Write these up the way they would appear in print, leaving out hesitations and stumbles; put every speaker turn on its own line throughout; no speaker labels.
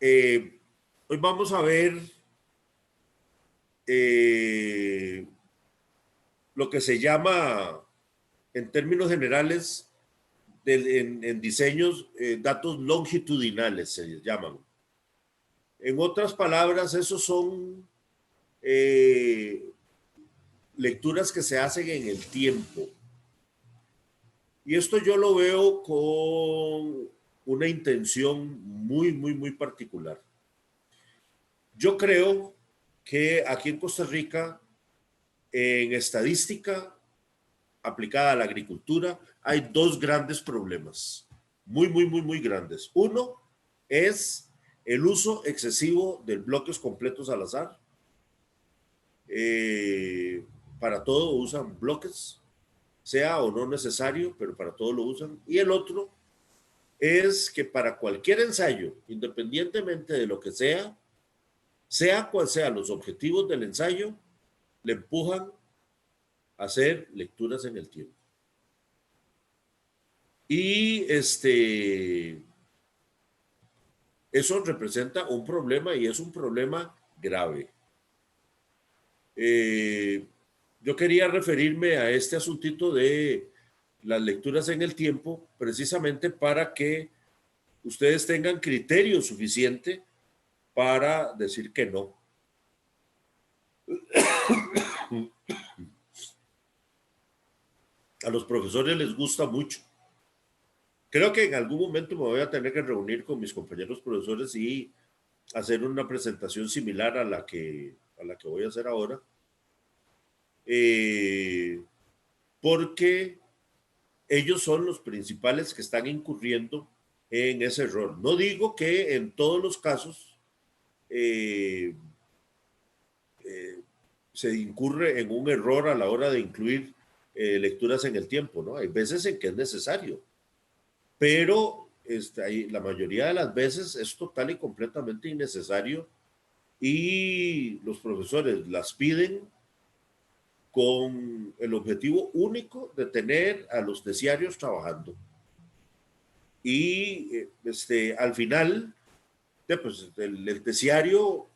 Eh, Hoy vamos a ver eh, lo que se llama, en términos generales, en diseños, datos longitudinales se llaman. En otras palabras, esos son eh, lecturas que se hacen en el tiempo. Y esto yo lo veo con una intención muy particular. Yo creo que aquí en Costa Rica, en estadística aplicada a la agricultura, hay dos grandes problemas, muy grandes. Uno es el uso excesivo de bloques completos al azar. Eh, para todo usan bloques, sea o no necesario, pero para todo lo usan. Y el otro es que para cualquier ensayo, independientemente de lo que sea cual sean los objetivos del ensayo, le empujan a hacer lecturas en el tiempo. Y eso representa un problema y es un problema grave. Eh, yo quería referirme a este asuntito de las lecturas en el tiempo precisamente para que ustedes tengan criterio suficiente para decir que no. A los profesores les gusta mucho. Creo que en algún momento me voy a tener que reunir con mis compañeros profesores y hacer una presentación similar a la que voy a hacer ahora, eh, porque ellos son los principales que están incurriendo en ese error. No digo que en todos los casos eh, eh, se incurre en un error a la hora de incluir lecturas en el tiempo, ¿no? Hay veces en que es necesario, pero la mayoría de las veces es total y completamente innecesario y los profesores las piden con el objetivo único de tener a los terciarios trabajando. Y al final, pues, el terciario,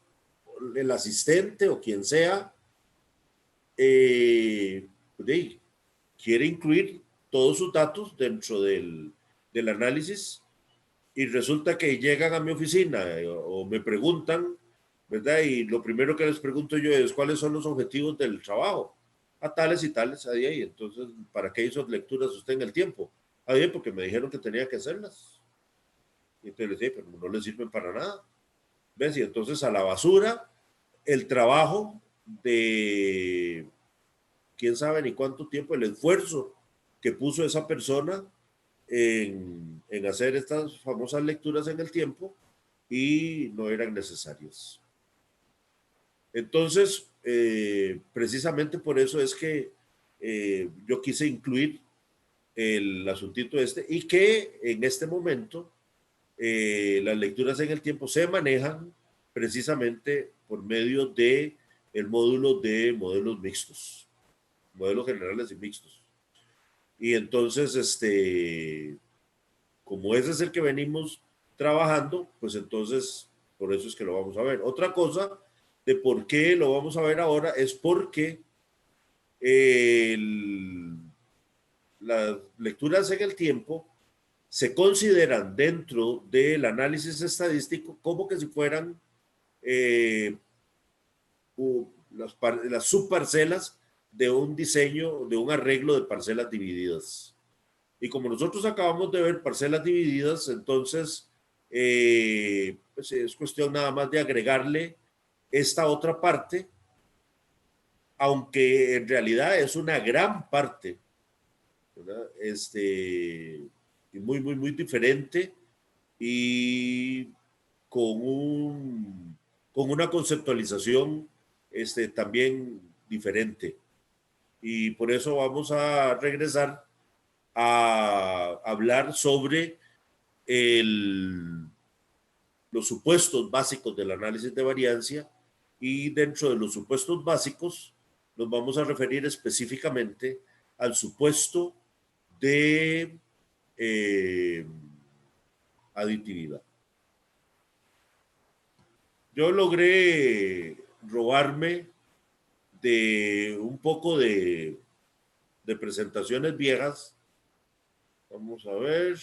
el asistente o quien sea, pues, quiere incluir todos sus datos dentro del análisis y resulta que llegan a mi oficina o me preguntan, ¿verdad? Y lo primero que les pregunto yo es, ¿cuáles son los objetivos del trabajo? A tales y tales, ahí, ahí. Entonces, ¿para qué hizo lecturas usted en el tiempo? Ahí, porque me dijeron que tenía que hacerlas. Y entonces les dije, pero no les sirven para nada. ¿Ves? Y entonces a la basura el trabajo de quién sabe ni cuánto tiempo, el esfuerzo que puso esa persona en hacer estas famosas lecturas en el tiempo y no eran necesarias. Entonces, precisamente por eso es que yo quise incluir el asuntito y que en este momento las lecturas en el tiempo se manejan precisamente por medio de el módulo de modelos mixtos, modelos generales y mixtos. Y entonces, como ese es el que venimos trabajando, pues entonces por eso es que lo vamos a ver. Otra cosa de por qué lo vamos a ver ahora es porque el, las lecturas en el tiempo se consideran dentro del análisis estadístico como que si fueran eh, las subparcelas de un diseño, de un arreglo de parcelas divididas. Y como nosotros acabamos de ver parcelas divididas, entonces pues es cuestión nada más de agregarle esta otra parte, aunque en realidad es una gran parte, ¿verdad? Muy diferente y con, con una conceptualización también diferente. Y por eso vamos a regresar a hablar sobre el, los supuestos básicos del análisis de variancia y dentro de los supuestos básicos nos vamos a referir específicamente al supuesto de eh, aditividad. yo logré robarme de un poco de presentaciones viejas. Vamos a ver.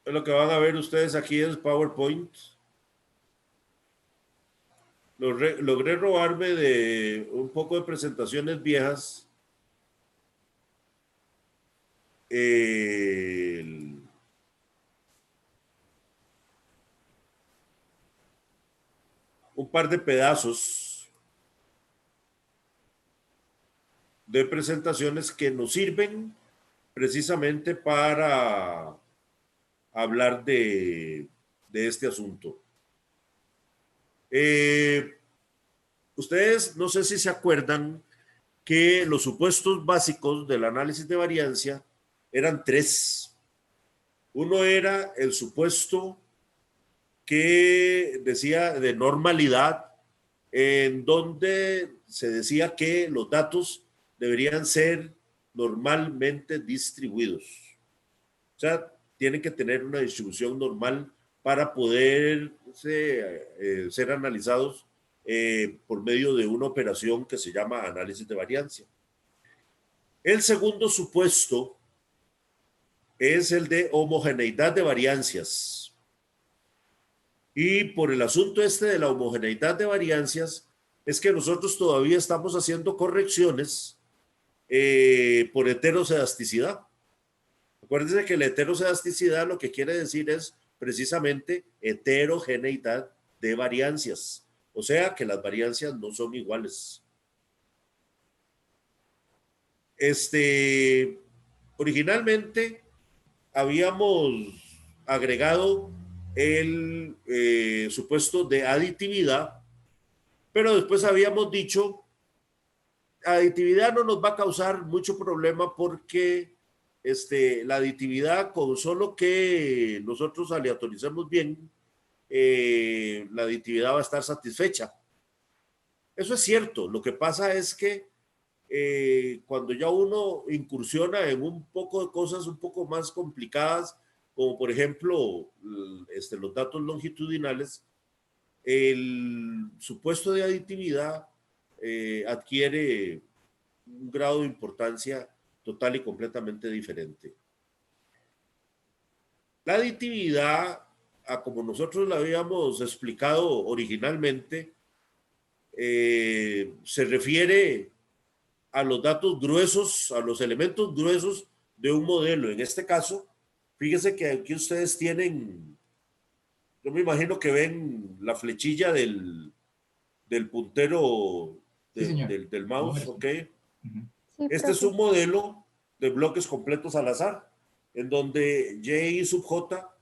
Lo que van a ver ustedes aquí es PowerPoint. Logré robarme de un poco de presentaciones viejas. Un par de pedazos de presentaciones que nos sirven precisamente para hablar de este asunto. Ustedes no sé si se acuerdan que los supuestos básicos del análisis de variancia eran tres. Uno era el supuesto que decía de normalidad, en donde se decía que los datos deberían ser normalmente distribuidos. O sea, tienen que tener una distribución normal para poder ser analizados por medio de una operación que se llama análisis de variancia. El segundo supuesto es el de homogeneidad de variancias. Y por el asunto este de la homogeneidad de variancias, es que nosotros todavía estamos haciendo correcciones por heterocedasticidad. Acuérdense que la heterocedasticidad lo que quiere decir es precisamente heterogeneidad de variancias. O sea que las variancias no son iguales. Originalmente habíamos agregado el supuesto de aditividad, pero después habíamos dicho, aditividad no nos va a causar mucho problema porque la aditividad, con solo que nosotros aleatoricemos bien, la aditividad va a estar satisfecha. Eso es cierto. Lo que pasa es que cuando ya uno incursiona en un poco de cosas un poco más complicadas, como por ejemplo los datos longitudinales, el supuesto de aditividad adquiere un grado de importancia total y completamente diferente. La aditividad, como nosotros la habíamos explicado originalmente, se refiere a los datos gruesos, a los elementos gruesos de un modelo. En este caso, fíjense que aquí ustedes tienen, yo me imagino que ven la flechilla del puntero
Sí, señor.
del mouse, ¿ok?
Sí,
Este es un modelo de bloques completos al azar, en donde Y sub J,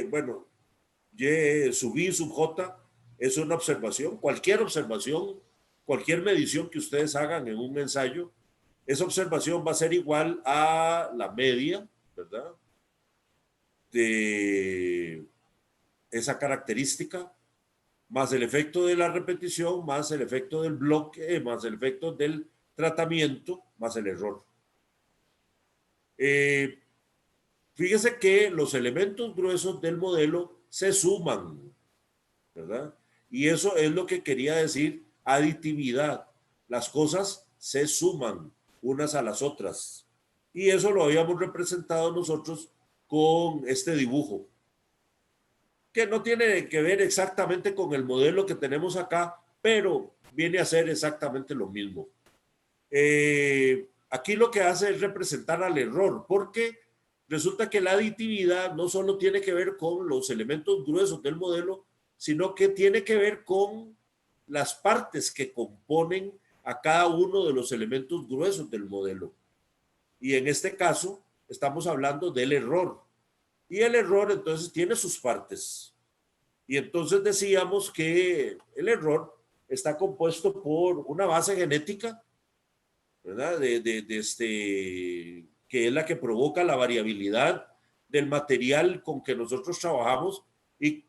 bueno, Y sub I sub J es una observación, cualquier medición que ustedes hagan en un ensayo, esa observación va a ser igual a la media, ¿verdad? De esa característica, más el efecto de la repetición, más el efecto del bloque, más el efecto del tratamiento, más el error. Fíjese que los elementos gruesos del modelo se suman, ¿verdad? Y eso es lo que quería decir aditividad. Las cosas se suman unas a las otras. Y eso lo habíamos representado nosotros con este dibujo, que no tiene que ver exactamente con el modelo que tenemos acá, pero viene a ser exactamente lo mismo. Aquí lo que hace es representar al error, porque resulta que la aditividad no solo tiene que ver con los elementos gruesos del modelo, sino que tiene que ver con las partes que componen a cada uno de los elementos gruesos del modelo. Y en este caso, estamos hablando del error. Y el error entonces tiene sus partes. Y entonces decíamos que el error está compuesto por una base genética, ¿verdad? Que es la que provoca la variabilidad del material con que nosotros trabajamos y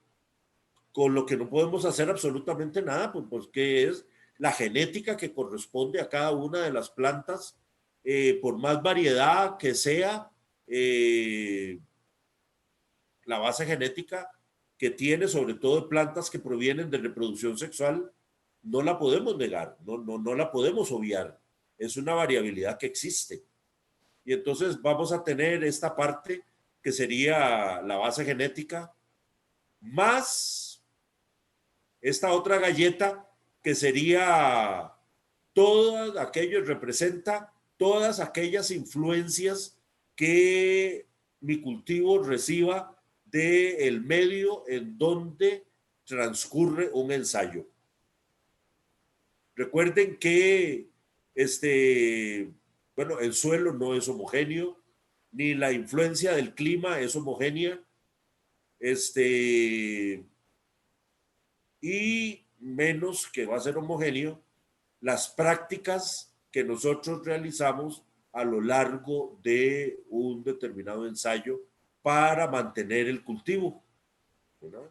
con lo que no podemos hacer absolutamente nada, pues porque es la genética que corresponde a cada una de las plantas, por más variedad que sea, la base genética que tiene, sobre todo de plantas que provienen de reproducción sexual, no la podemos negar, no la podemos obviar. Es una variabilidad que existe. Y entonces vamos a tener esta parte que sería la base genética, más esta otra galleta que sería todo aquello, representa todas aquellas influencias que mi cultivo reciba del medio en donde transcurre un ensayo. Recuerden que bueno, el suelo no es homogéneo, ni la influencia del clima es homogénea, y menos que va a ser homogéneo las prácticas que nosotros realizamos a lo largo de un determinado ensayo para mantener el cultivo, ¿verdad?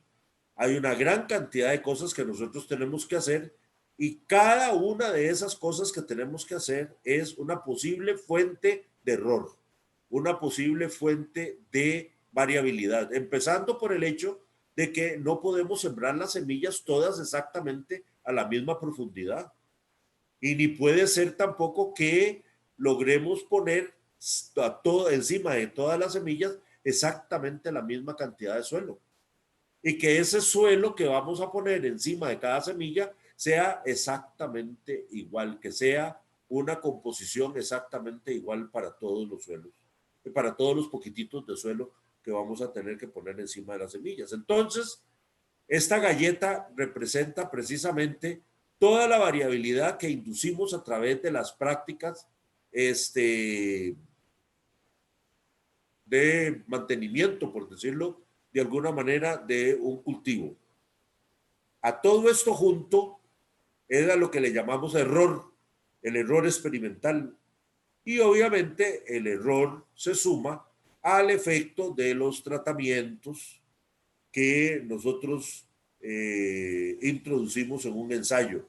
Hay una gran cantidad de cosas que nosotros tenemos que hacer y cada una de esas cosas que tenemos que hacer es una posible fuente de error, una posible fuente de variabilidad, empezando por el hecho de que no podemos sembrar las semillas todas exactamente a la misma profundidad. Y ni puede ser tampoco que logremos poner encima de todas las semillas exactamente la misma cantidad de suelo. Y que ese suelo que vamos a poner encima de cada semilla sea exactamente igual, que sea una composición exactamente igual para todos los suelos, para todos los poquititos de suelo que vamos a tener que poner encima de las semillas. Entonces, esta galleta representa precisamente toda la variabilidad que inducimos a través de las prácticas de mantenimiento, por decirlo de alguna manera, de un cultivo. A todo esto junto era lo que le llamamos error, el error experimental. Y obviamente el error se suma al efecto de los tratamientos que nosotros introducimos en un ensayo.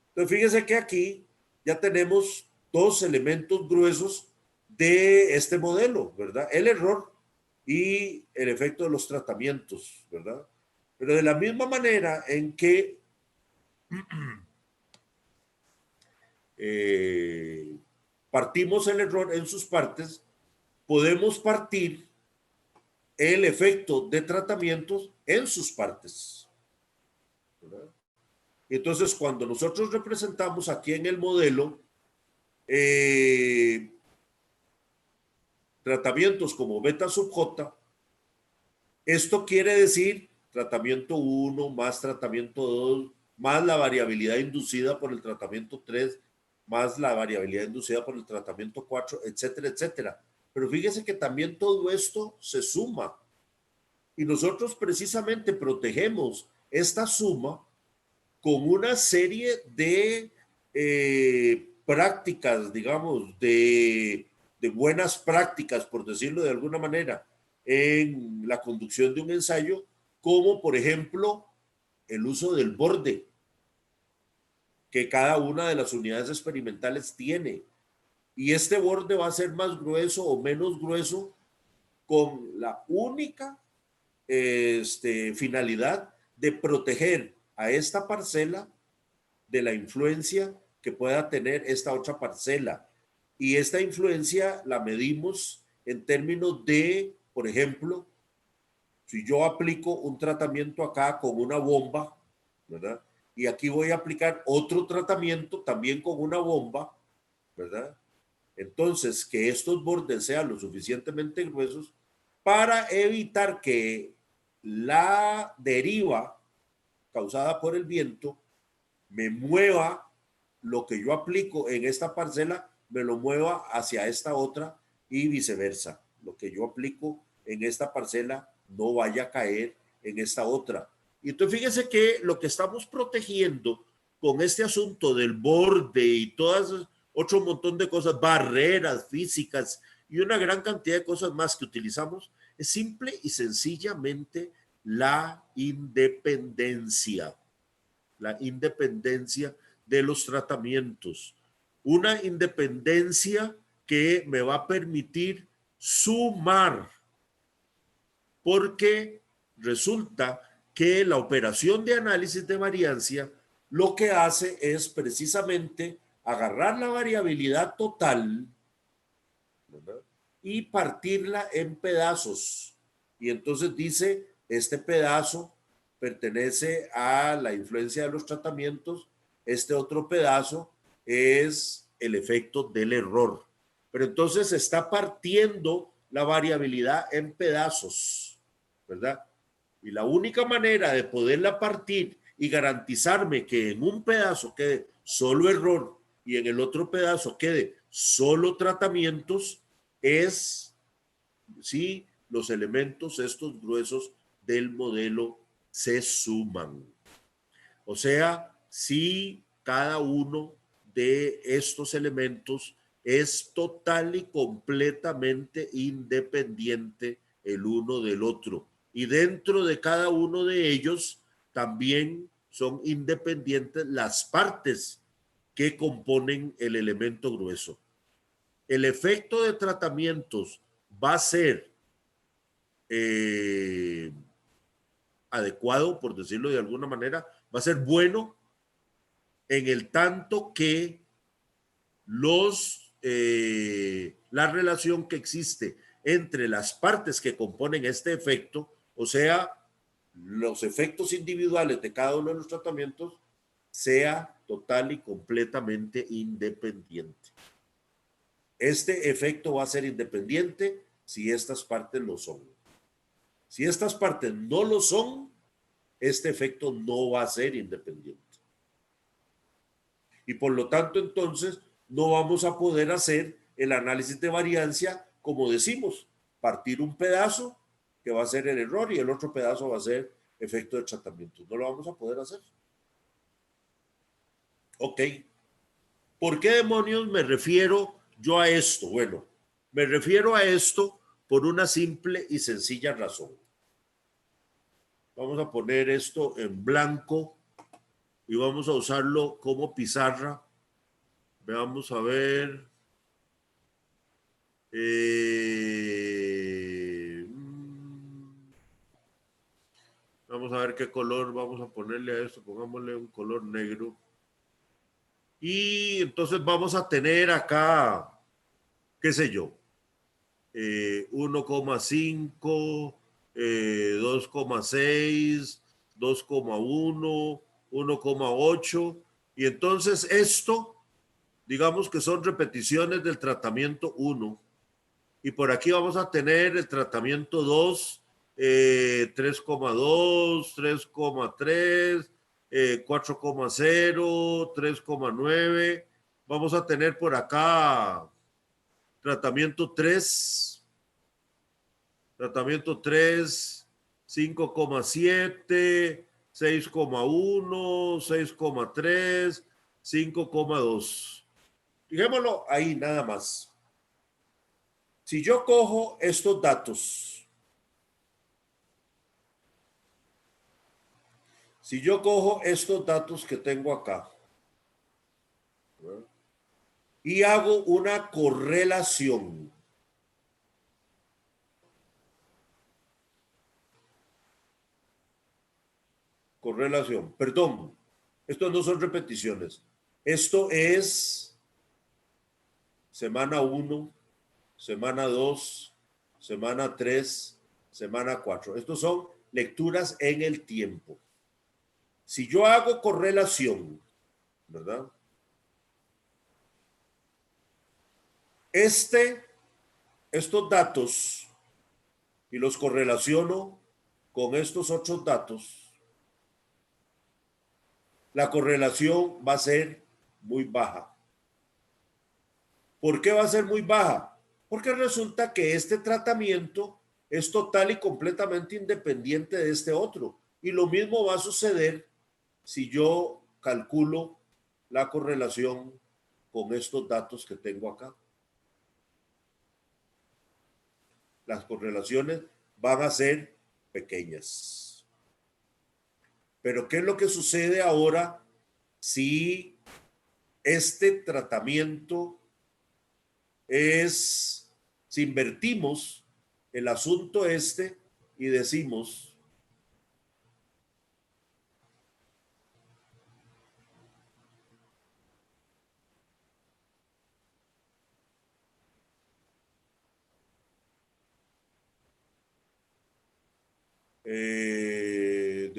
Entonces, fíjese que aquí ya tenemos dos elementos gruesos de este modelo, ¿verdad? El error y el efecto de los tratamientos, ¿verdad? Pero de la misma manera en que partimos el error en sus partes, podemos partir el efecto de tratamientos en sus partes, ¿verdad? Entonces, cuando nosotros representamos aquí en el modelo tratamientos como beta sub J, esto quiere decir tratamiento 1 más tratamiento 2 más la variabilidad inducida por el tratamiento 3 más la variabilidad inducida por el tratamiento 4, etcétera, etcétera. Pero fíjese que también todo esto se suma y nosotros precisamente protegemos esta suma con una serie de prácticas, digamos, de buenas prácticas, por decirlo de alguna manera, en la conducción de un ensayo, como por ejemplo el uso del borde que cada una de las unidades experimentales tiene. Y este borde va a ser más grueso o menos grueso con la única finalidad de proteger a esta parcela de la influencia que pueda tener esta otra parcela. Y esta influencia la medimos en términos de, por ejemplo, si yo aplico un tratamiento acá con una bomba, ¿verdad? Y aquí voy a aplicar otro tratamiento también con una bomba, ¿verdad? Entonces, que estos bordes sean lo suficientemente gruesos para evitar que la deriva causada por el viento me mueva lo que yo aplico en esta parcela, me lo mueva hacia esta otra y viceversa. Lo que yo aplico en esta parcela no vaya a caer en esta otra. Y entonces fíjese que lo que estamos protegiendo con este asunto del borde y todas otro montón de cosas, barreras físicas y una gran cantidad de cosas más que utilizamos, es simple y sencillamente la independencia de los tratamientos. Una independencia que me va a permitir sumar, porque resulta que la operación de análisis de variancia lo que hace es precisamente agarrar la variabilidad total, ¿verdad?, y partirla en pedazos. Y entonces dice, este pedazo pertenece a la influencia de los tratamientos, este otro pedazo es el efecto del error. Pero entonces está partiendo la variabilidad en pedazos, ¿verdad? Y la única manera de poderla partir y garantizarme que en un pedazo quede solo error y en el otro pedazo quede solo tratamientos es si los elementos estos gruesos del modelo se suman. O sea, si cada uno de estos elementos es total y completamente independiente el uno del otro. Y dentro de cada uno de ellos también son independientes las partes que componen el elemento grueso. El efecto de tratamientos va a ser adecuado, por decirlo de alguna manera, va a ser bueno en el tanto que la relación que existe entre las partes que componen este efecto, o sea, los efectos individuales de cada uno de los tratamientos, sea total y completamente independiente. Este efecto va a ser independiente si estas partes lo son. Si estas partes no lo son, este efecto no va a ser independiente. Y por lo tanto, entonces, no vamos a poder hacer el análisis de variancia como decimos, partir un pedazo que va a ser el error y el otro pedazo va a ser efecto de tratamiento. No lo vamos a poder hacer. Ok. ¿Por qué demonios me refiero yo a esto? Bueno, me refiero a esto por una simple y sencilla razón. Vamos a poner esto en blanco y vamos a usarlo como pizarra. Vamos a ver. Vamos a ver qué color vamos a ponerle a esto. Pongámosle un color negro. Y entonces vamos a tener acá, qué sé yo, 1,5, 2,6, 2,1, 1,8. Y entonces esto, digamos que son repeticiones del tratamiento 1. Y por aquí vamos a tener el tratamiento 2, 3,2, 3,3, 4,0, 3,9. Vamos a tener por acá tratamiento 3, 5,7, 6,1, 6,3, 5,2. Dejémoslo ahí nada más. Si yo cojo estos datos, que tengo acá, ¿verdad?, y hago una correlación, perdón, esto no son repeticiones, esto es semana 1, semana 2, semana 3, semana 4. Estos son lecturas en el tiempo. Si yo hago correlación, ¿verdad?, estos datos y los correlaciono con estos otros datos, la correlación va a ser muy baja. ¿Por qué va a ser muy baja? Porque resulta que este tratamiento es total y completamente independiente de este otro. Y lo mismo va a suceder si yo calculo la correlación con estos datos que tengo acá. Las correlaciones van a ser pequeñas. Pero ¿qué es lo que sucede ahora si este tratamiento es, si invertimos el asunto este y decimos,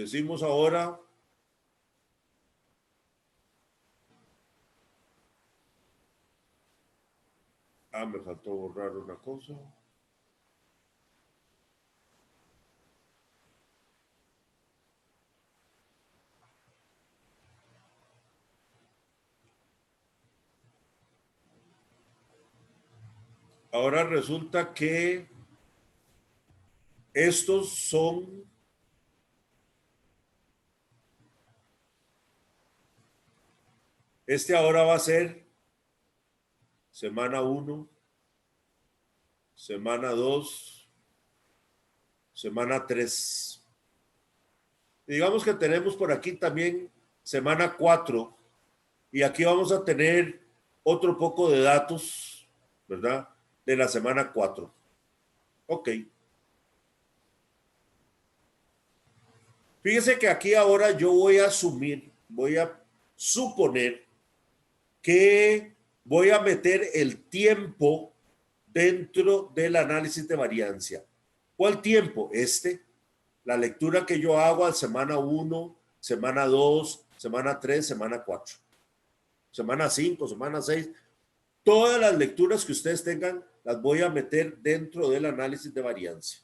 decimos ahora, me faltó borrar una cosa. Ahora resulta que estos son ahora va a ser semana 1, semana 2, semana 3. Digamos que tenemos por aquí también semana 4 y aquí vamos a tener otro poco de datos, ¿verdad? De la semana 4. Ok. Fíjese que aquí ahora yo voy a suponer que voy a meter el tiempo dentro del análisis de variancia. ¿Cuál tiempo? La lectura que yo hago al semana 1, semana 2, semana 3, semana 4, semana 5, semana 6. Todas las lecturas que ustedes tengan las voy a meter dentro del análisis de variancia.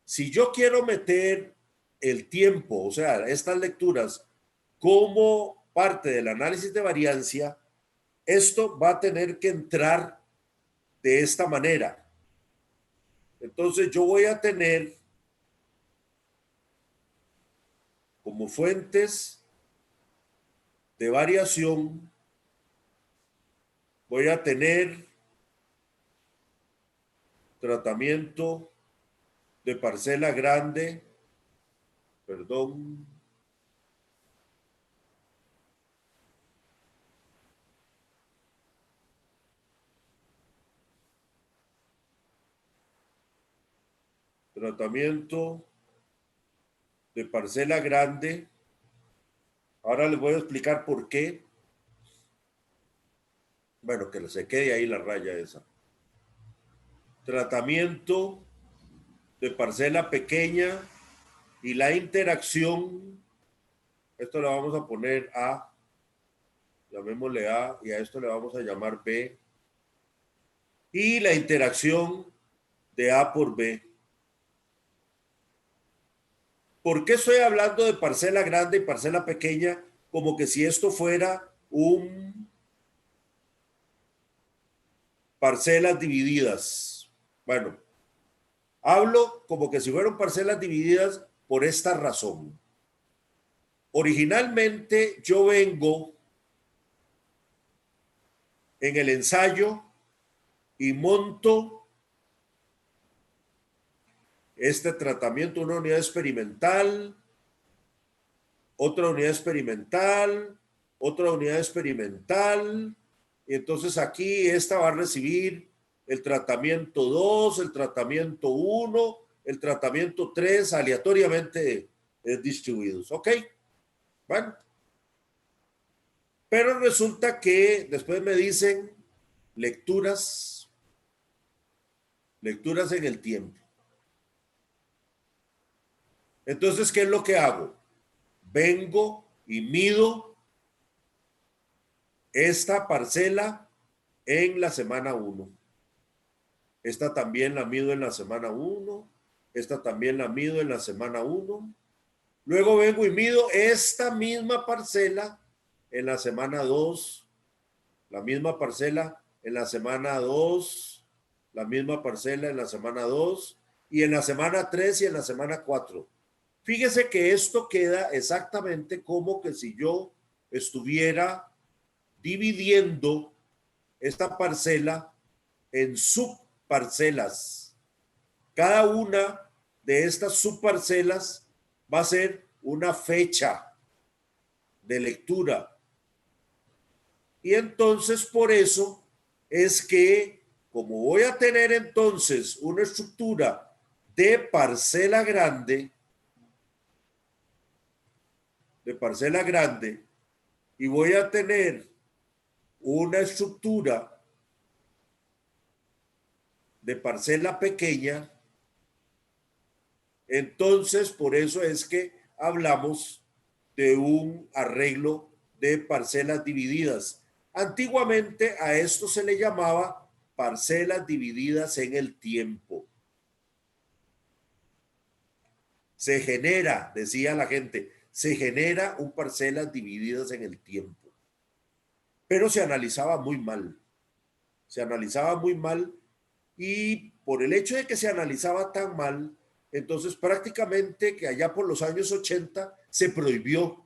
Si yo quiero meter el tiempo, o sea, estas lecturas como parte del análisis de variancia, esto va a tener que entrar de esta manera. Entonces yo voy a tener como fuentes de variación, voy a tener tratamiento de parcela grande, perdón, tratamiento de parcela grande. Ahora les voy a explicar por qué. Bueno, que se quede ahí la raya esa. Tratamiento de parcela pequeña y la interacción, esto le vamos a poner A, llamémosle A, y a esto le vamos a llamar B, y la interacción de A por B. ¿Por qué estoy hablando de parcela grande y parcela pequeña? Como que si esto fuera un parcelas divididas. Bueno, hablo como que si fueran parcelas divididas por esta razón. Originalmente yo vengo en el ensayo y monto este tratamiento, una unidad experimental, otra unidad experimental, otra unidad experimental, y entonces aquí esta va a recibir el tratamiento 2, el tratamiento 1, el tratamiento 3, aleatoriamente distribuidos. ¿Ok? Bueno, pero resulta que después me dicen lecturas en el tiempo. Entonces, ¿qué es lo que hago? Vengo y mido esta parcela en la semana 1. Esta también la mido en la semana 1. Esta también la mido en la semana 1. Luego vengo y mido esta misma parcela en la semana 2. La misma parcela en la semana 2. La misma parcela en la semana 2. Y en la semana 3 y en la semana 4. Fíjese que esto queda exactamente como que si yo estuviera dividiendo esta parcela en subparcelas. Cada una de estas subparcelas va a ser una fecha de lectura. Y entonces por eso es que, como voy a tener entonces una estructura de parcela grande, y voy a tener una estructura de parcela pequeña, entonces por eso es que hablamos de un arreglo de parcelas divididas. Antiguamente a esto se le llamaba parcelas divididas en el tiempo. Se genera, decía la gente, se genera un parcelas divididas en el tiempo. Pero se analizaba muy mal. Se analizaba muy mal y por el hecho de que se analizaba tan mal, entonces prácticamente que allá por los años 80 se prohibió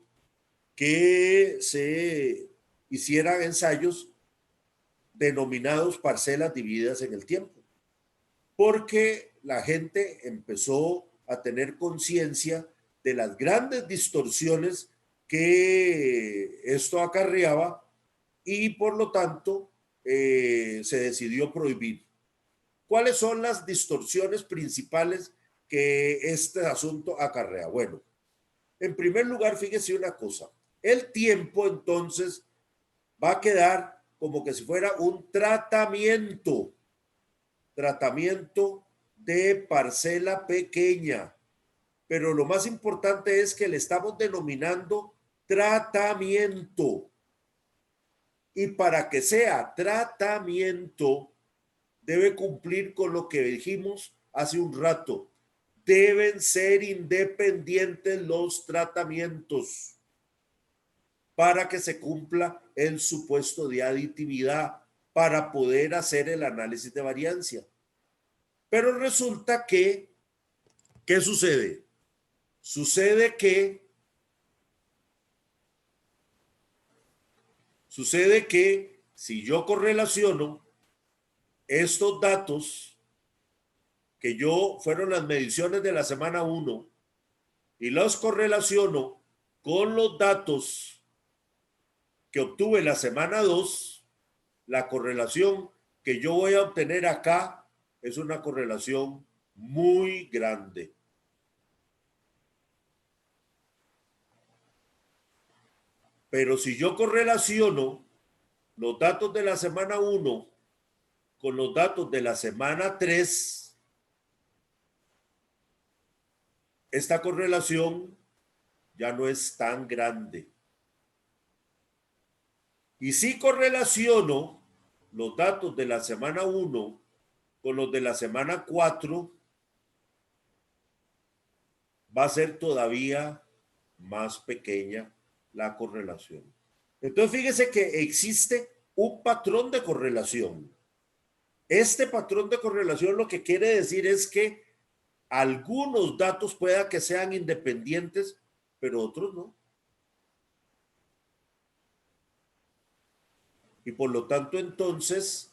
que se hicieran ensayos denominados parcelas divididas en el tiempo, porque la gente empezó a tener conciencia de las grandes distorsiones que esto acarreaba y por lo tanto se decidió prohibir. ¿Cuáles son las distorsiones principales que este asunto acarrea? Bueno, en primer lugar, fíjese una cosa. El tiempo entonces va a quedar como que si fuera un tratamiento de parcela pequeña. Pero lo más importante es que le estamos denominando tratamiento. Y para que sea tratamiento, debe cumplir con lo que dijimos hace un rato. Deben ser independientes los tratamientos para que se cumpla el supuesto de aditividad para poder hacer el análisis de variancia. Pero resulta que, ¿qué sucede? Sucede que si yo correlaciono estos datos que yo fueron las mediciones de la semana 1 y los correlaciono con los datos que obtuve la semana 2, la correlación que yo voy a obtener acá es una correlación muy grande. Pero si yo correlaciono los datos de la semana 1 con los datos de la semana 3, esta correlación ya no es tan grande. Y si correlaciono los datos de la semana 1 con los de la semana 4, va a ser todavía más pequeña la correlación. Entonces, fíjese que existe un patrón de correlación. Este patrón de correlación lo que quiere decir es que algunos datos pueda que sean independientes, pero otros no. Y por lo tanto, entonces,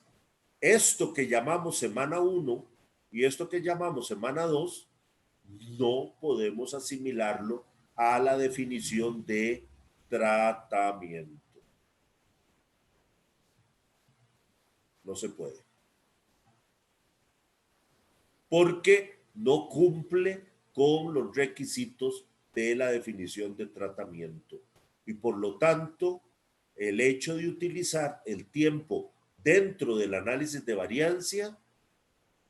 esto que llamamos semana 1 y esto que llamamos semana 2, no podemos asimilarlo a la definición de tratamiento. No se puede. Porque no cumple con los requisitos de la definición de tratamiento. Y por lo tanto, el hecho de utilizar el tiempo dentro del análisis de variancia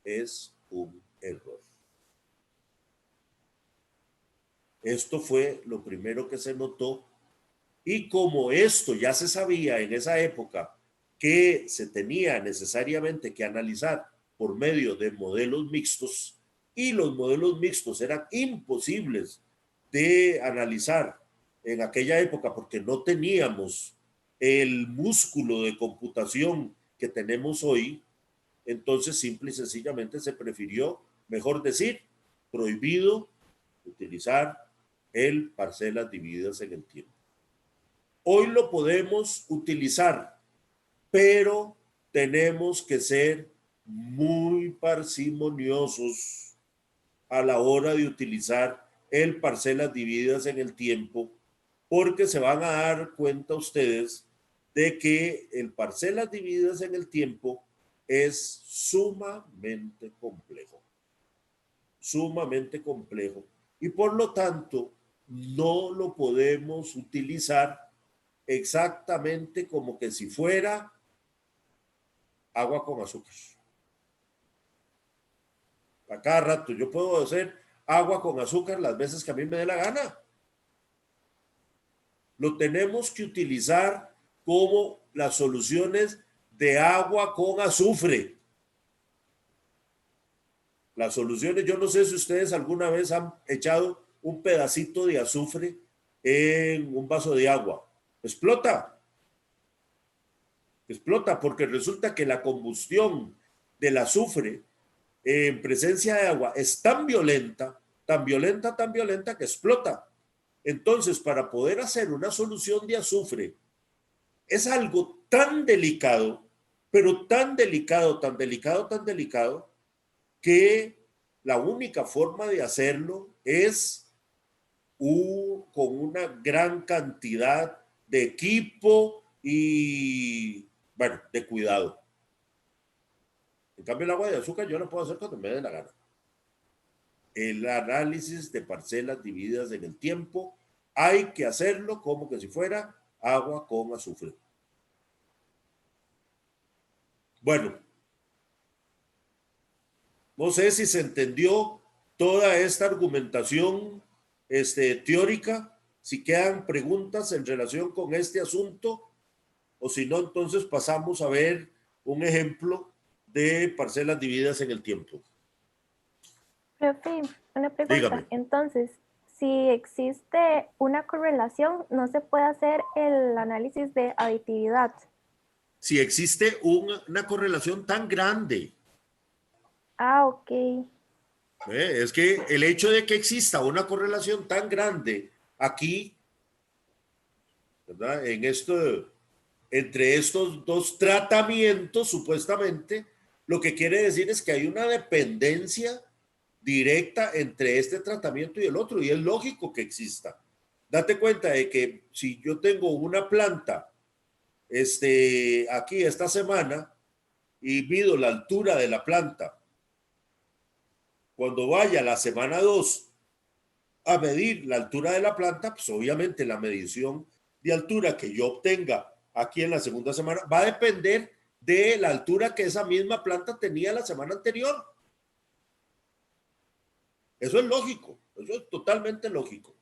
es un error. Esto fue lo primero que se notó y como esto ya se sabía en esa época que se tenía necesariamente que analizar por medio de modelos mixtos y los modelos mixtos eran imposibles de analizar en aquella época porque no teníamos el músculo de computación que tenemos hoy, entonces simple y sencillamente se prefirió, mejor decir, prohibido utilizar el parcelas divididas en el tiempo. Hoy lo podemos utilizar, pero tenemos que ser muy parsimoniosos a la hora de utilizar el parcelas divididas en el tiempo, porque se van a dar cuenta ustedes de que el parcelas divididas en el tiempo es sumamente complejo. Sumamente complejo. Y por lo tanto, no lo podemos utilizar exactamente como que si fuera agua con azúcar. A cada rato yo puedo hacer agua con azúcar las veces que a mí me dé la gana. Lo tenemos que utilizar como las soluciones de agua con azufre. Las soluciones, yo no sé si ustedes alguna vez han echado un pedacito de azufre en un vaso de agua. Explota. Explota porque resulta que la combustión del azufre en presencia de agua es tan violenta, tan violenta, tan violenta que explota. Entonces, para poder hacer una solución de azufre, es algo tan delicado, pero tan delicado, tan delicado, tan delicado, que la única forma de hacerlo es con una gran cantidad de equipo y, bueno, de cuidado. En cambio, el agua de azúcar yo lo puedo hacer cuando me dé la gana. El análisis de parcelas divididas en el tiempo hay que hacerlo como que si fuera agua con azufre. Bueno, no sé si se entendió toda esta argumentación teórica, si quedan preguntas en relación con este asunto, o si no, entonces pasamos a ver un ejemplo de parcelas divididas en el tiempo.
Profe, una pregunta.
Dígame.
Entonces, si existe una correlación, no se puede hacer el análisis de aditividad.
Si existe una correlación tan grande,
Ah, ok.
es que el hecho de que exista una correlación tan grande aquí, ¿verdad? Entre estos dos tratamientos, supuestamente, lo que quiere decir es que hay una dependencia directa entre este tratamiento y el otro, y es lógico que exista. Date cuenta de que si yo tengo una planta aquí esta semana y mido la altura de la planta, cuando vaya la semana 2 a medir la altura de la planta, pues obviamente la medición de altura que yo obtenga aquí en la segunda semana va a depender de la altura que esa misma planta tenía la semana anterior. Eso es lógico, eso es totalmente lógico,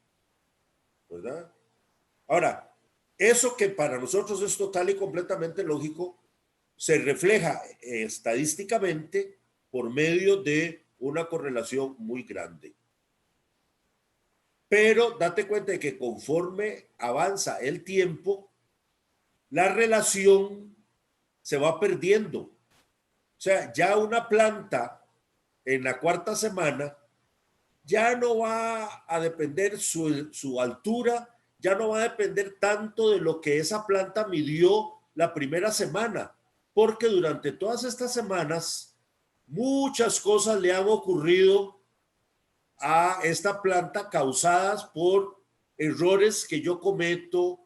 ¿verdad? Ahora, eso que para nosotros es total y completamente lógico, se refleja estadísticamente por medio de una correlación muy grande. Pero date cuenta de que conforme avanza el tiempo, la relación se va perdiendo. O sea, ya una planta en la cuarta semana ya no va a depender su altura, ya no va a depender tanto de lo que esa planta midió la primera semana, porque durante todas estas semanas muchas cosas le han ocurrido a esta planta causadas por errores que yo cometo,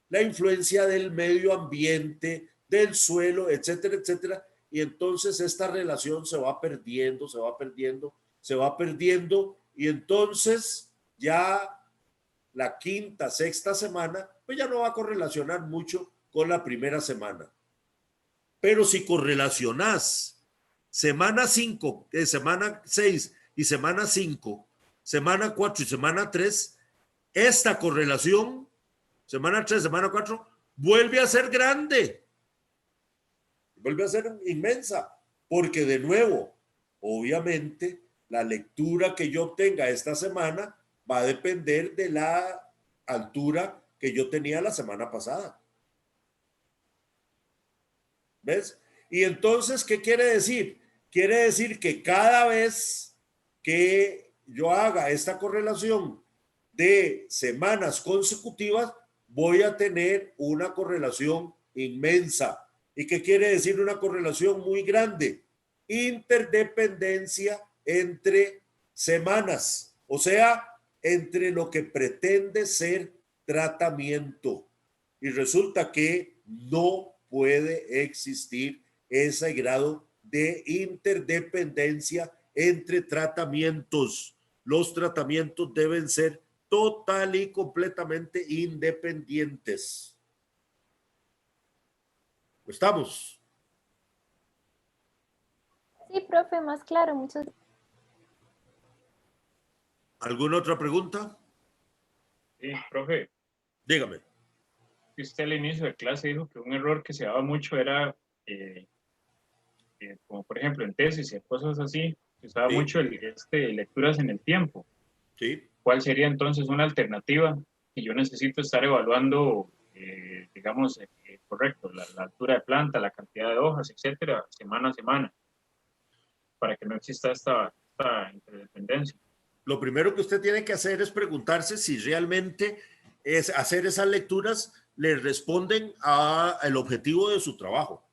la influencia del medio ambiente, del suelo, etcétera, etcétera. Y entonces esta relación se va perdiendo, se va perdiendo, se va perdiendo. Y entonces ya la quinta, sexta semana, pues ya no va a correlacionar mucho con la primera semana. Pero si correlacionas semana 5, semana 6 y semana 5, semana 4 y semana 3, esta correlación, semana 3, semana 4, vuelve a ser grande, vuelve a ser inmensa, porque de nuevo, obviamente, la lectura que yo obtenga esta semana va a depender de la altura que yo tenía la semana pasada. ¿Ves? Y entonces, ¿qué quiere decir? Quiere decir que cada vez que yo haga esta correlación de semanas consecutivas, voy a tener una correlación inmensa. ¿Y qué quiere decir una correlación muy grande? Interdependencia entre semanas, o sea, entre lo que pretende ser tratamiento. Y resulta que no puede existir ese grado de interdependencia entre tratamientos. Los tratamientos deben ser total y completamente independientes. ¿Estamos?
Sí, profe, más claro, muchas.
¿Alguna otra pregunta?
Sí, profe,
Dígame.
usted al inicio de clase dijo que un error que se daba mucho era, como por ejemplo en tesis y cosas así, se usaba
Sí.
mucho lecturas en el tiempo.
Sí.
¿Cuál sería entonces una alternativa si yo necesito estar evaluando, digamos, correcto, la altura de planta, la cantidad de hojas, etcétera, semana a semana, para que no exista esta interdependencia?
Lo primero que usted tiene que hacer es preguntarse si realmente es hacer esas lecturas le responden al objetivo de su trabajo.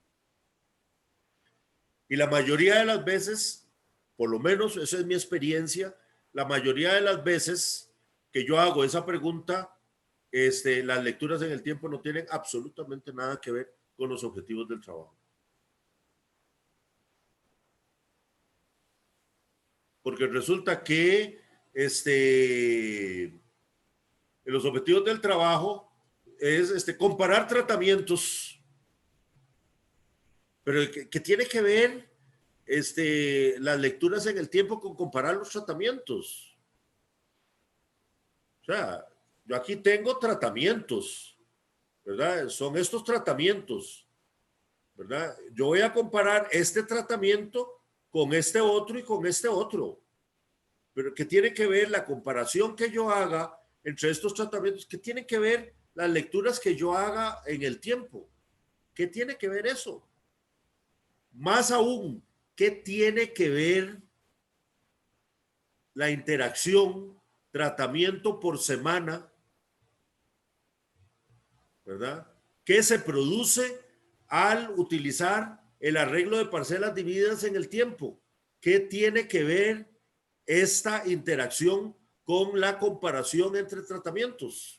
Y la mayoría de las veces, por lo menos esa es mi experiencia, la mayoría de las veces que yo hago esa pregunta, las lecturas en el tiempo no tienen absolutamente nada que ver con los objetivos del trabajo. Porque resulta que los objetivos del trabajo es comparar tratamientos, pero que tiene que ver las lecturas en el tiempo con comparar los tratamientos. O sea, yo aquí tengo tratamientos, ¿verdad? Son estos tratamientos, ¿verdad? Yo voy a comparar este tratamiento con este otro y con este otro. Pero que tiene que ver la comparación que yo haga entre estos tratamientos, que tiene que ver las lecturas que yo haga en el tiempo. ¿Qué tiene que ver eso? Más aún, ¿qué tiene que ver la interacción, tratamiento por semana, ¿verdad? ¿Qué se produce al utilizar el arreglo de parcelas divididas en el tiempo? ¿Qué tiene que ver esta interacción con la comparación entre tratamientos?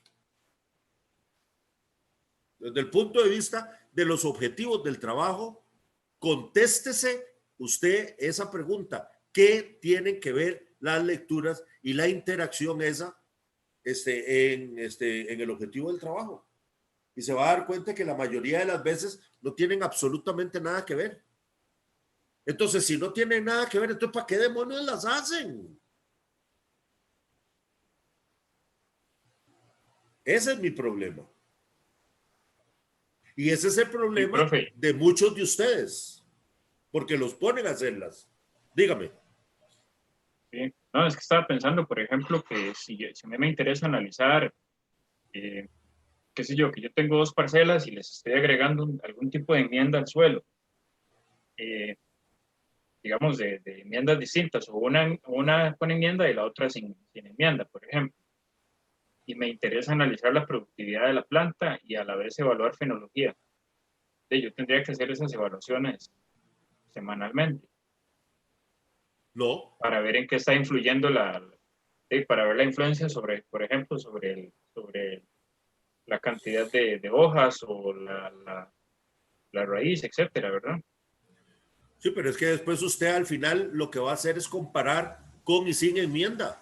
Desde el punto de vista de los objetivos del trabajo, contéstese usted esa pregunta. ¿Qué tienen que ver las lecturas y la interacción esa en el objetivo del trabajo? Y se va a dar cuenta que la mayoría de las veces no tienen absolutamente nada que ver. Entonces, si no tienen nada que ver, entonces ¿para qué demonios las hacen? Ese es mi problema. Y ese es el
Sí,
problema
profe.
de muchos de ustedes, porque los ponen a hacerlas. Dígame.
Sí. No, es que estaba pensando, por ejemplo, que si a mí me interesa analizar, qué sé yo, que yo tengo dos parcelas y les estoy agregando algún tipo de enmienda al suelo, eh, digamos, de enmiendas distintas, o una con enmienda y la otra sin enmienda, por ejemplo. Y me interesa analizar la productividad de la planta y a la vez evaluar fenología. Yo tendría que hacer esas evaluaciones semanalmente
No.
para ver en qué está influyendo para ver la influencia sobre, por ejemplo, sobre la cantidad de hojas o la raíz, etcétera, ¿verdad?
Sí, pero es que después usted al final lo que va a hacer es comparar con y sin enmienda.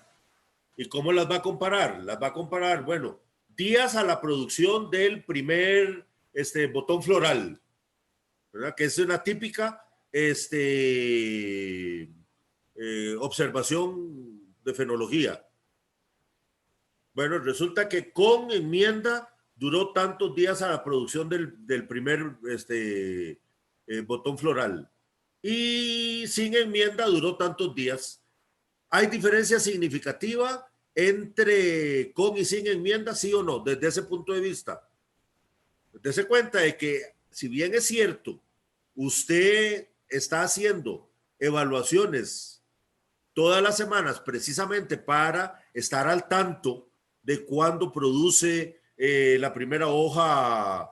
¿Y cómo las va a comparar? Las va a comparar, bueno, días a la producción del primer botón floral, ¿verdad? Que es una típica observación de fenología. Bueno, resulta que con enmienda duró tantos días a la producción del primer botón floral. Y sin enmienda duró tantos días. ¿Hay diferencia significativa entre con y sin enmienda, sí o no, desde ese punto de vista? Dese cuenta de que, si bien es cierto, usted está haciendo evaluaciones todas las semanas precisamente para estar al tanto de cuándo produce la primera hoja,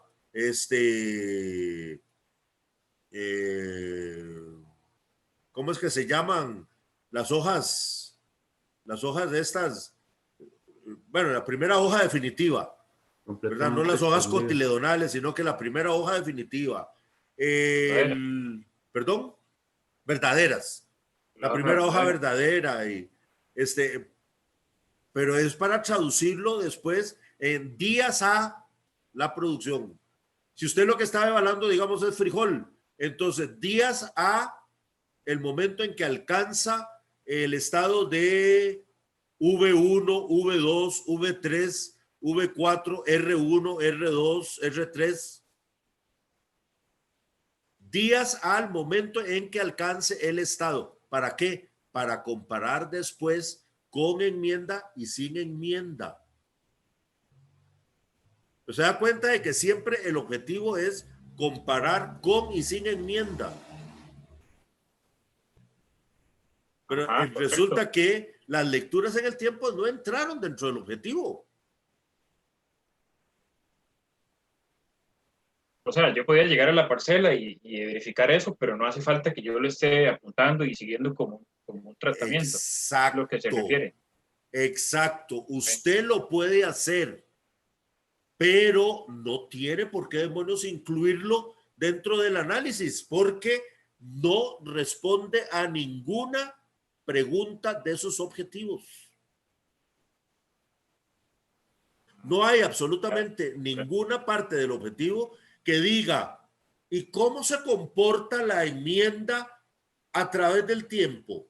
¿cómo es que se llaman? Las hojas de estas, bueno, la primera hoja definitiva, ¿verdad? No las hojas cotiledonales, sino que la primera hoja definitiva. Perdón, verdaderas. La primera hoja verdadera. Pero es para traducirlo después en días a la producción. Si usted lo que está evaluando, digamos, es frijol, entonces días a el momento en que alcanza el estado de V1, V2, V3, V4, R1, R2, R3. Días al momento en que alcance el estado. ¿Para qué? Para comparar después con enmienda y sin enmienda. ¿Se da cuenta de que siempre el objetivo es comparar con y sin enmienda? Pero resulta que las lecturas en el tiempo no entraron dentro del objetivo.
O sea, yo podía llegar a la parcela y verificar eso, pero no hace falta que yo lo esté apuntando y siguiendo como un tratamiento.
Exacto.
Es lo que se refiere.
Exacto. Usted lo puede hacer, pero no tiene por qué demonios incluirlo dentro del análisis, porque no responde a ninguna pregunta de sus objetivos. No hay absolutamente ninguna parte del objetivo que diga, ¿y cómo se comporta la enmienda a través del tiempo?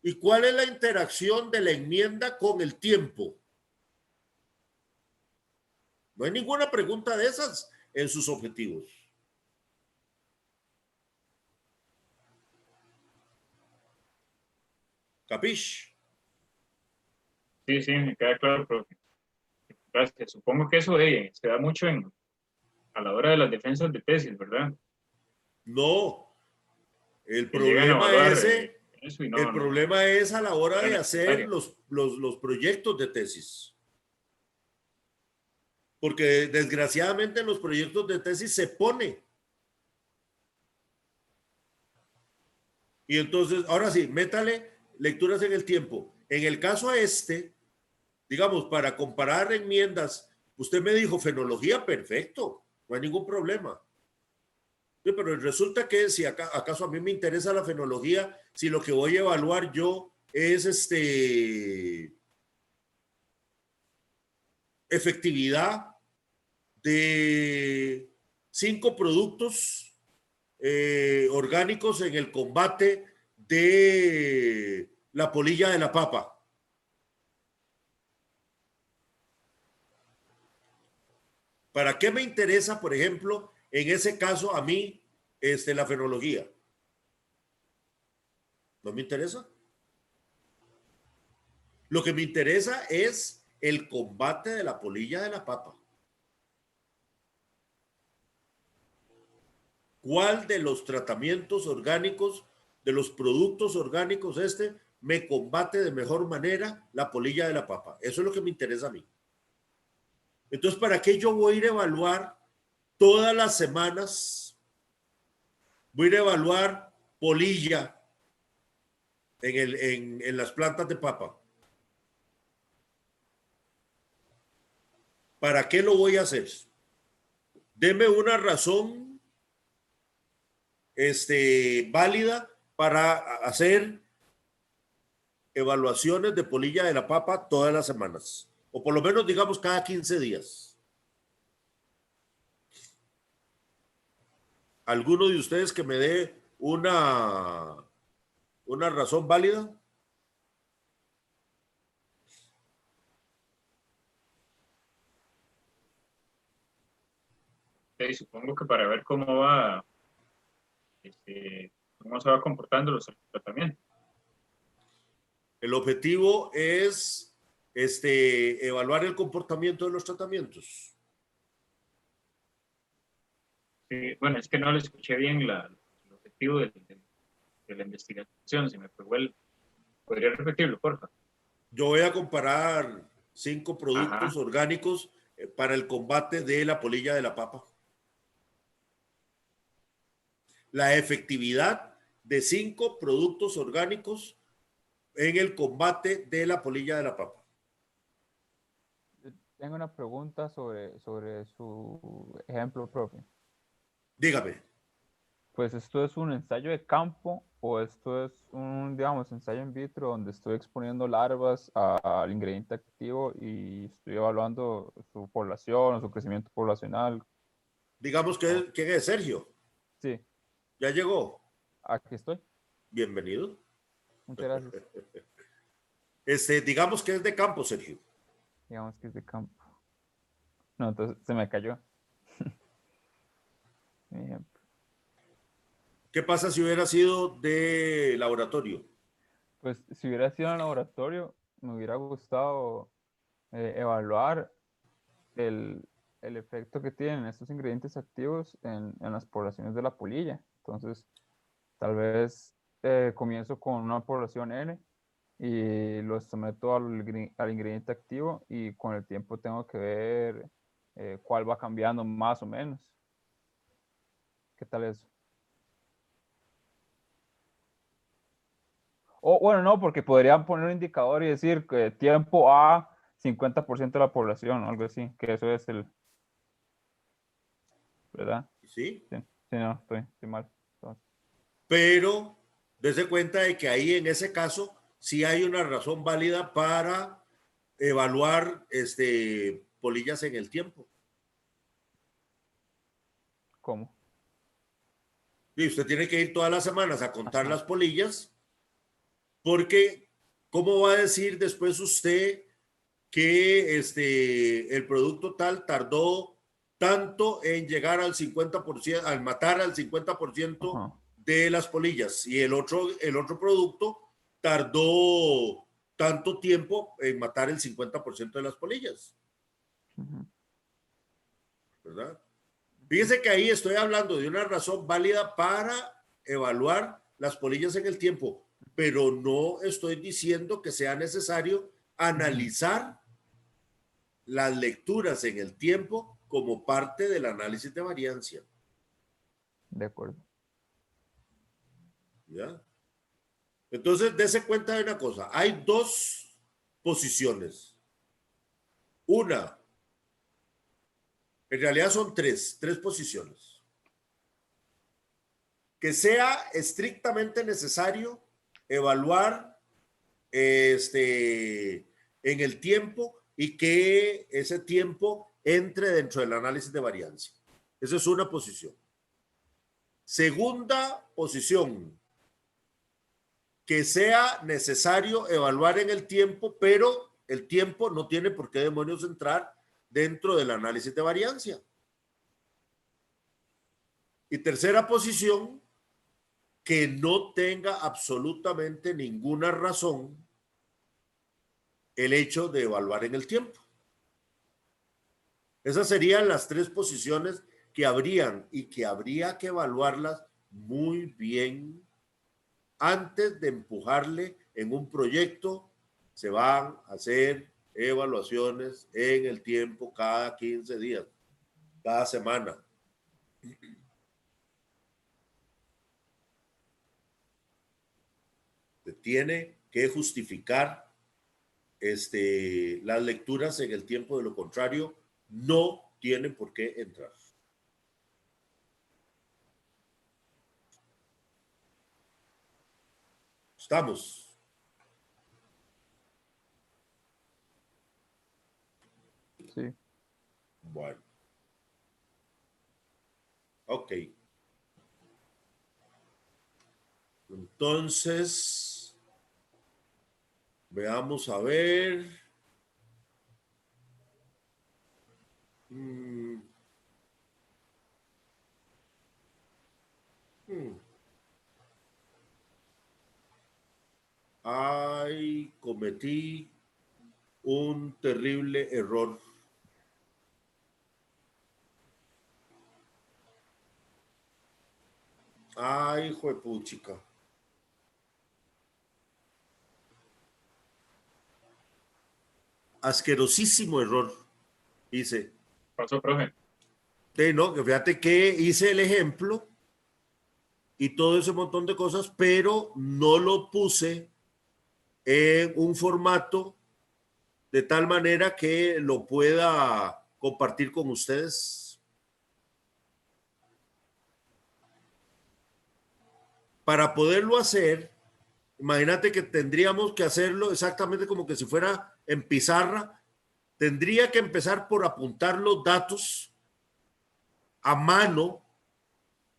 ¿Y cuál es la interacción de la enmienda con el tiempo? No hay ninguna pregunta de esas en sus objetivos. ¿Capish?
Sí, sí, me queda claro, pero gracias. Supongo que eso se da mucho a la hora de las defensas de tesis, ¿verdad?
No. El
Que llegan a
problema
evaluar eso y
el problema es a la hora de hacer
necesario.
los proyectos de tesis. Porque desgraciadamente en los proyectos de tesis se pone. Y entonces, ahora sí, métale lecturas en el tiempo. En el caso digamos, para comparar enmiendas, usted me dijo fenología, perfecto, no hay ningún problema. Sí, pero resulta que si acaso a mí me interesa la fenología, si lo que voy a evaluar yo es efectividad de 5 productos orgánicos en el combate de la polilla de la papa. ¿Para qué me interesa, por ejemplo, en ese caso a mí, la fenología? ¿No me interesa? Lo que me interesa es el combate de la polilla de la papa. ¿Cuál de los tratamientos orgánicos, de los productos orgánicos me combate de mejor manera la polilla de la papa? Eso es lo que me interesa a mí. Entonces, ¿para qué yo voy a ir a evaluar todas las semanas? Voy a ir a evaluar polilla en las plantas de papa. ¿Para qué lo voy a hacer? Deme una razón válida para hacer evaluaciones de polilla de la papa todas las semanas, o por lo menos digamos cada 15 días. ¿Alguno de ustedes que me dé una razón válida?
Sí, supongo que para ver cómo va, cómo se va comportando los tratamientos.
El objetivo es evaluar el comportamiento de los tratamientos.
Sí, bueno, es que no le escuché bien el objetivo de la investigación. Si me pegó ¿podría repetirlo, porfa?
Yo voy a comparar 5 productos
Ajá.
orgánicos para el combate de la polilla de la papa. La efectividad de 5 productos orgánicos en el combate de la polilla de la papa.
tengo una pregunta sobre su ejemplo, profe.
Dígame.
Pues esto es un ensayo de campo o esto es un, digamos, ensayo in vitro donde estoy exponiendo larvas al ingrediente activo y estoy evaluando su población o su crecimiento poblacional.
Digamos que, ¿quién es Sergio?
Sí,
¿Ya llegó?
aquí estoy.
Bienvenido.
Muchas gracias.
Digamos que es de campo, Sergio.
Digamos que es de campo. No, entonces se me cayó. Mi ejemplo.
¿Qué pasa si hubiera sido de laboratorio?
Pues si hubiera sido en el laboratorio, me hubiera gustado evaluar el, el efecto que tienen estos ingredientes activos en las poblaciones de la polilla. Entonces, tal vez comienzo con una población N y lo someto al ingrediente activo y con el tiempo tengo que ver cuál va cambiando más o menos. ¿Qué tal eso? O bueno, no, porque podrían poner un indicador y decir que tiempo a 50% de la población o algo así, que eso es el, ¿verdad?
¿Sí?
Sí, sí, no, estoy mal. Entonces,
Pero dése cuenta de que ahí en ese caso sí hay una razón válida para evaluar polillas en el tiempo.
¿cómo?
Y usted tiene que ir todas las semanas a contar
Ajá.
las polillas, porque ¿cómo va a decir después usted que el producto tal tardó tanto en llegar al 50%, al matar al 50%
Ajá.
de las polillas, y el otro producto tardó tanto tiempo en matar el 50% de las polillas,
Ujú.
¿verdad? Fíjese que ahí estoy hablando de una razón válida para evaluar las polillas en el tiempo, pero no estoy diciendo que sea necesario analizar las lecturas en el tiempo como parte del análisis de variancia.
De acuerdo.
¿Ya? Entonces, dése cuenta de una cosa. Hay dos posiciones. Una, en realidad son tres posiciones. Que sea estrictamente necesario evaluar en el tiempo y que ese tiempo entre dentro del análisis de variancia. Esa es una posición. Segunda posición, que sea necesario evaluar en el tiempo, pero el tiempo no tiene por qué demonios entrar dentro del análisis de variancia. Y tercera posición, que no tenga absolutamente ninguna razón el hecho de evaluar en el tiempo. Esas serían las tres posiciones que habrían y que habría que evaluarlas muy bien antes de empujarle en un proyecto. Se van a hacer evaluaciones en el tiempo cada 15 días, cada semana. Se tiene que justificar las lecturas en el tiempo, de lo contrario, no tienen por qué entrar. ¿Estamos?
Sí.
Bueno. Ok. Entonces, veamos a ver. Hmm. Ay, cometí un terrible error. Ay, juepuchica. Asquerosísimo error hice.
Pasó, profe.
No, que fíjate que hice el ejemplo y todo ese montón de cosas, pero no lo puse en un formato de tal manera que lo pueda compartir con ustedes. Para poderlo hacer, imagínate que tendríamos que hacerlo exactamente como que si fuera en pizarra. Tendría que empezar por apuntar los datos a mano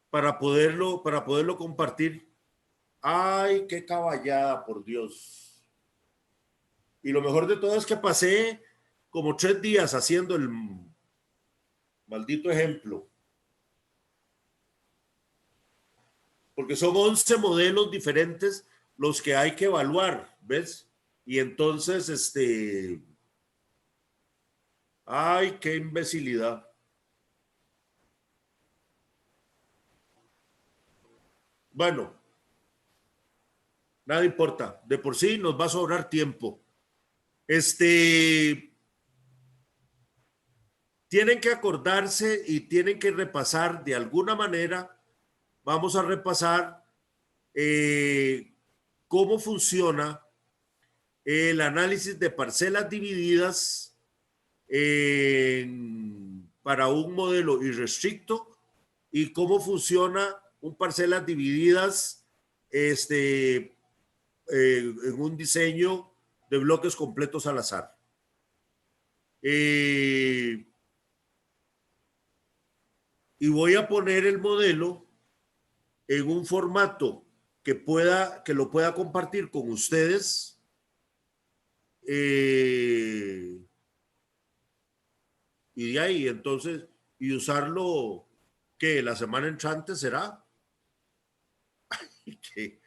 para poderlo compartir. ¡Ay, qué caballada, por Dios! Y lo mejor de todo es que pasé como 3 días haciendo el maldito ejemplo. Porque son 11 modelos diferentes los que hay que evaluar, ¿ves? Y entonces, ¡ay, qué imbecilidad! Bueno, nada importa. De por sí nos va a sobrar tiempo. Tienen que acordarse y tienen que repasar de alguna manera. Vamos a repasar cómo funciona el análisis de parcelas divididas para un modelo irrestricto y cómo funciona un parcelas divididas en un diseño de bloques completos al azar. Y voy a poner el modelo en un formato que lo pueda compartir con ustedes. Y de ahí, entonces, y usarlo, ¿qué? La semana entrante será. ¿Qué?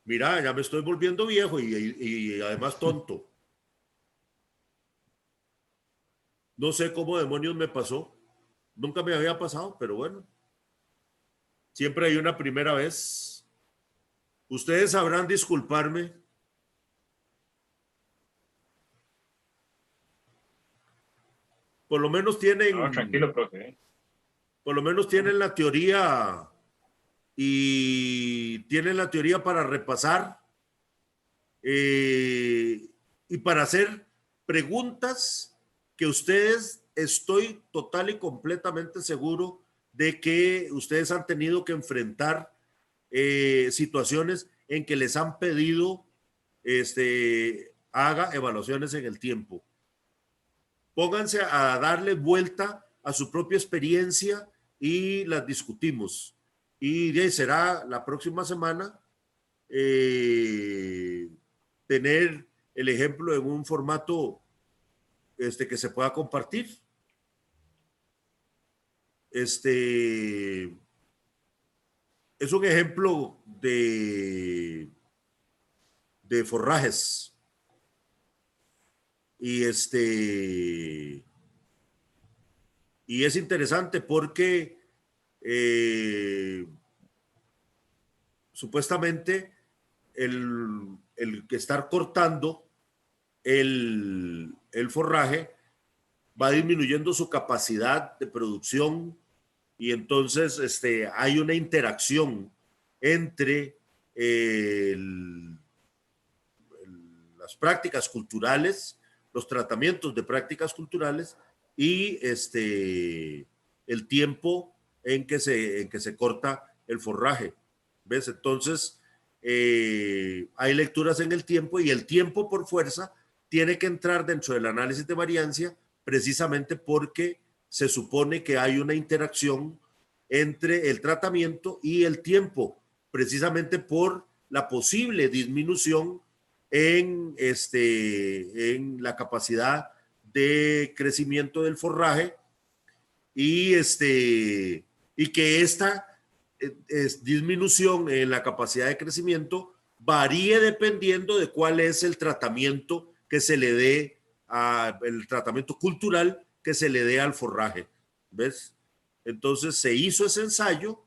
Mira, ya me estoy volviendo viejo y además tonto. No sé cómo demonios me pasó. Nunca me había pasado, pero bueno. Siempre hay una primera vez. Ustedes sabrán disculparme. Por lo menos tienen...
No, tranquilo, profe.
Por lo menos tienen la teoría y tienen la teoría para repasar y para hacer preguntas que ustedes, estoy total y completamente seguro de que ustedes han tenido que enfrentar situaciones en que les han pedido haga evaluaciones en el tiempo. Pónganse a darle vuelta a su propia experiencia y las discutimos. Y de ahí será la próxima semana tener el ejemplo en un formato que se pueda compartir. Es un ejemplo de forrajes. Y y es interesante porque supuestamente el que estar cortando el forraje va disminuyendo su capacidad de producción y entonces hay una interacción entre las prácticas culturales, los tratamientos de prácticas culturales y el tiempo en que se corta el forraje. ¿Ves? Entonces, hay lecturas en el tiempo y el tiempo por fuerza tiene que entrar dentro del análisis de variancia precisamente porque se supone que hay una interacción entre el tratamiento y el tiempo, precisamente por la posible disminución en la capacidad de crecimiento del forraje y que esta disminución en la capacidad de crecimiento varíe dependiendo de cuál es el tratamiento que se le dé, el tratamiento cultural que se le dé al forraje. ¿Ves? Entonces se hizo ese ensayo.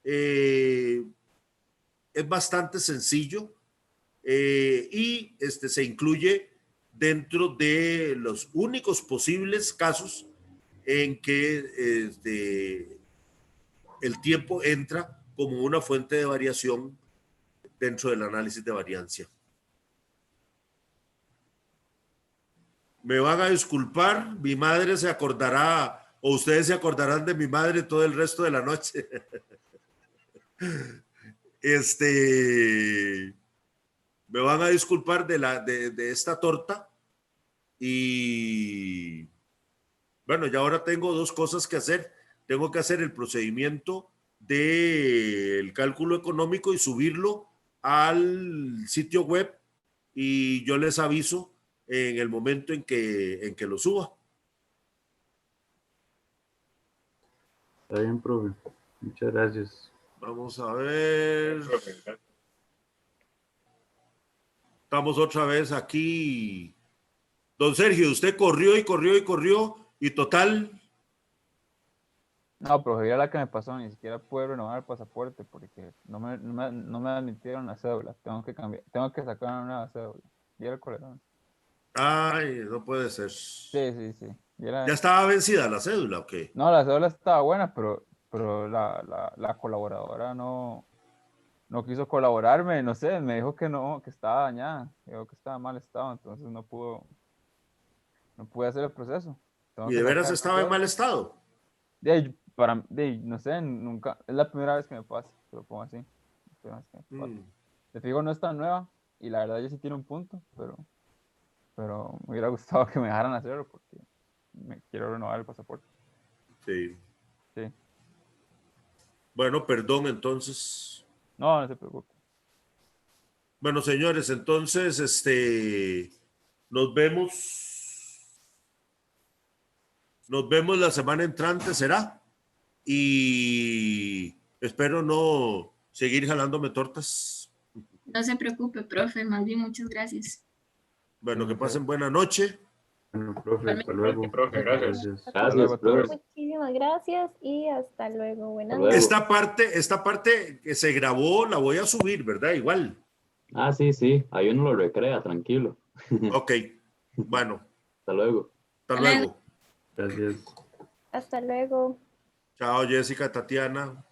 Es bastante sencillo y se incluye dentro de los únicos posibles casos en que el tiempo entra como una fuente de variación dentro del análisis de variancia. Me van a disculpar, mi madre se acordará, o ustedes se acordarán de mi madre todo el resto de la noche. Me van a disculpar de esta torta. Y bueno, ya ahora tengo dos cosas que hacer. Tengo que hacer el procedimiento del cálculo económico y subirlo al sitio web, y yo les aviso en el momento en que lo suba.
Está bien, profe. Muchas gracias.
Vamos a ver.
Profe, gracias.
Estamos otra vez aquí. Don Sergio, usted corrió y corrió y corrió y total.
No, pero era la que me pasó, ni siquiera pude renovar el pasaporte porque no me admitieron la cédula. Tengo que sacar una nueva cédula. Y era el colegón.
Ay, no puede ser.
Sí.
¿Ya estaba vencida la cédula o qué?
No, la cédula estaba buena, pero la colaboradora no quiso colaborarme, no sé, me dijo que no, que estaba dañada, dijo que estaba en mal estado, entonces no pude hacer el proceso. Tengo
¿Y
que
de veras
sacar
estaba en
todo.
mal estado?
No sé, nunca, es la primera vez que me pasa, te lo pongo así. La primera vez que me pasa. Te digo, no es tan nueva, y la verdad ya sí tiene un punto, pero me hubiera gustado que me dejaran hacerlo, porque me quiero renovar el pasaporte.
Sí.
Sí.
Bueno, perdón, entonces.
No se preocupe.
Bueno, señores, entonces, nos vemos la semana entrante, ¿será? Y espero no seguir jalándome tortas.
No se preocupe, profe, más bien muchas gracias.
Bueno, que pasen buena noche.
Bueno, profe, hasta
Igualmente.
luego.
Profe, gracias.
Hasta luego a todos.
Muchísimas gracias y hasta luego. Buenas
luego.
noches.
Esta parte que se grabó la voy a subir, ¿verdad? Igual.
Ah, sí, ahí uno lo recrea, tranquilo.
Ok, bueno,
Hasta luego.
hasta luego.
Gracias.
Hasta luego.
Chao, Jessica, Tatiana.